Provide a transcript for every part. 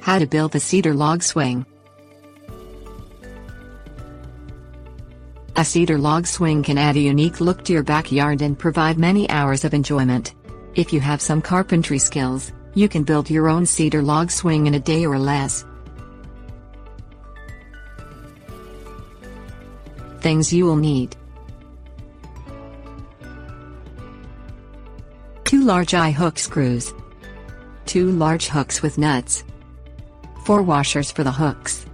How to build the Cedar Log Swing. A cedar log swing can add a unique look to your backyard and provide many hours of enjoyment. If you have some carpentry skills, you can build your own cedar log swing in a day or less. Things you will need: 2 large eye-hook screws, 2 large hooks with nuts, 4 washers for the hooks,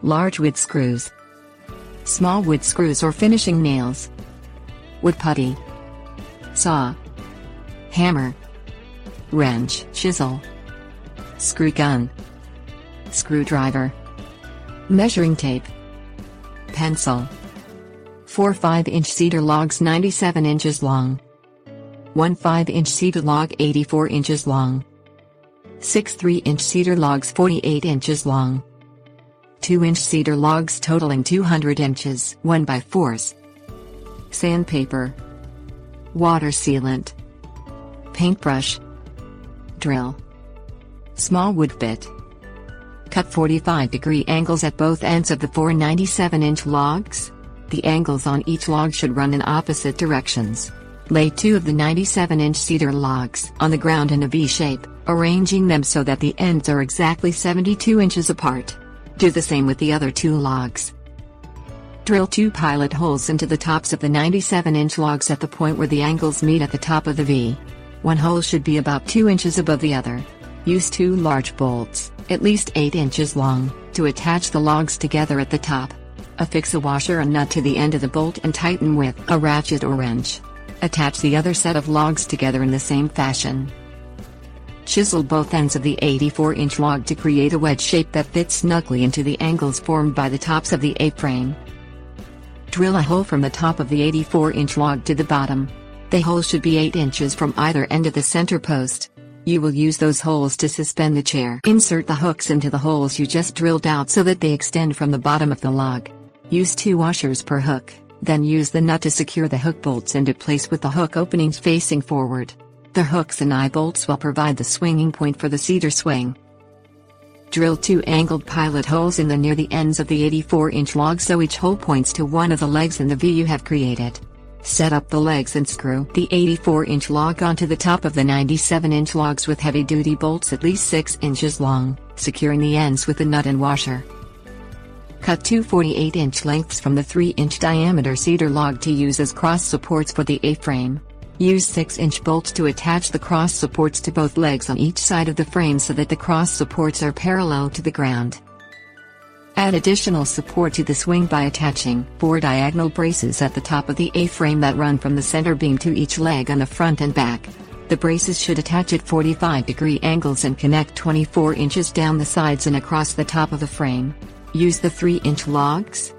large wood screws, small wood screws or finishing nails, wood putty, saw, hammer, wrench, chisel, screw gun, screwdriver, measuring tape, pencil. 4 5-inch cedar logs 97 inches long, 1 5-inch cedar log 84 inches long, 6 3-inch cedar logs 48 inches long, 2-inch cedar logs totaling 200 inches 1x4s, sandpaper, water sealant, paintbrush, drill, small wood bit. Cut 45-degree angles at both ends of the 4 97-inch logs. The angles on each log should run in opposite directions. Lay 2 of the 97-inch cedar logs on the ground in a V shape, arranging them so that the ends are exactly 72 inches apart. Do the same with the other 2 logs. Drill 2 pilot holes into the tops of the 97-inch logs at the point where the angles meet at the top of the V. One hole should be about 2 inches above the other. Use 2 large bolts, at least 8 inches long, to attach the logs together at the top. Affix a washer and nut to the end of the bolt and tighten with a ratchet or wrench. Attach the other set of logs together in the same fashion. Chisel both ends of the 84-inch log to create a wedge shape that fits snugly into the angles formed by the tops of the A-frame. Drill a hole from the top of the 84-inch log to the bottom. The hole should be 8 inches from either end of the center post. You will use those holes to suspend the chair. Insert the hooks into the holes you just drilled out so that they extend from the bottom of the log. Use 2 washers per hook, then use the nut to secure the hook bolts into place with the hook openings facing forward. The hooks and eye bolts will provide the swinging point for the cedar swing. Drill 2 angled pilot holes in the near the ends of the 84-inch log so each hole points to one of the legs in the V you have created. Set up the legs and screw the 84-inch log onto the top of the 97-inch logs with heavy-duty bolts at least 6 inches long, securing the ends with the nut and washer. Cut 2 48-inch lengths from the 3-inch diameter cedar log to use as cross supports for the A-frame. Use 6-inch bolts to attach the cross supports to both legs on each side of the frame so that the cross supports are parallel to the ground. Add additional support to the swing by attaching 4 diagonal braces at the top of the A-frame that run from the center beam to each leg on the front and back. The braces should attach at 45-degree angles and connect 24 inches down the sides and across the top of the frame. Use the 3-inch logs.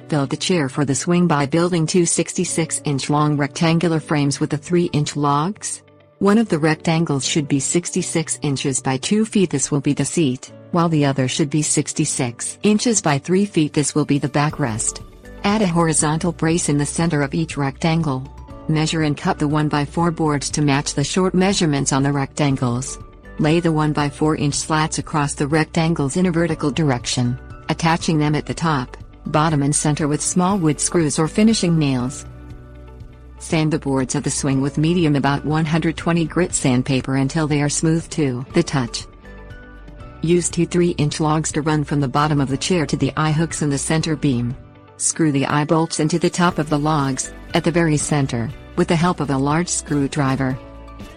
Build a chair for the swing by building 2 66-inch long rectangular frames with the 3-inch logs. One of the rectangles should be 66 inches by 2 feet. This will be the seat, while the other should be 66 inches by 3 feet. This will be the backrest. Add a horizontal brace in the center of each rectangle. Measure and cut the 1x4 boards to match the short measurements on the rectangles. Lay the 1x4-inch slats across the rectangles in a vertical direction, attaching them at the top, bottom and center with small wood screws or finishing nails. Sand the boards of the swing with medium about 120 grit sandpaper until they are smooth to the touch. Use 2 3-inch logs to run from the bottom of the chair to the eye hooks in the center beam. Screw the eye bolts into the top of the logs, at the very center, with the help of a large screwdriver.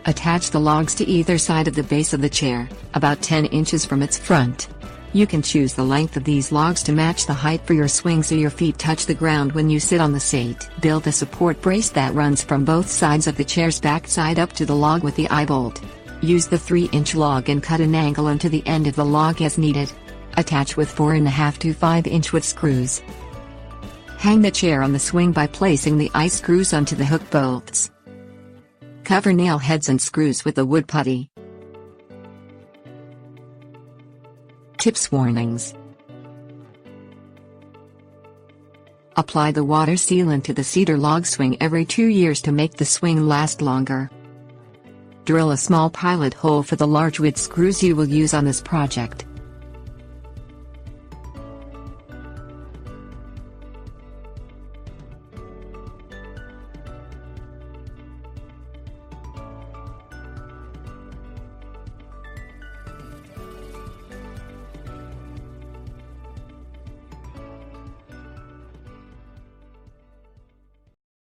Attach the logs to either side of the base of the chair, about 10 inches from its front. You can choose the length of these logs to match the height for your swing so your feet touch the ground when you sit on the seat. Build a support brace that runs from both sides of the chair's backside up to the log with the eye bolt. Use the 3-inch log and cut an angle into the end of the log as needed. Attach with 4.5 to 5-inch wood screws. Hang the chair on the swing by placing the eye screws onto the hook bolts. Cover nail heads and screws with the wood putty. Tips warnings. Apply the water sealant to the cedar log swing every 2 years to make the swing last longer. Drill a small pilot hole for the large wood screws you will use on this project.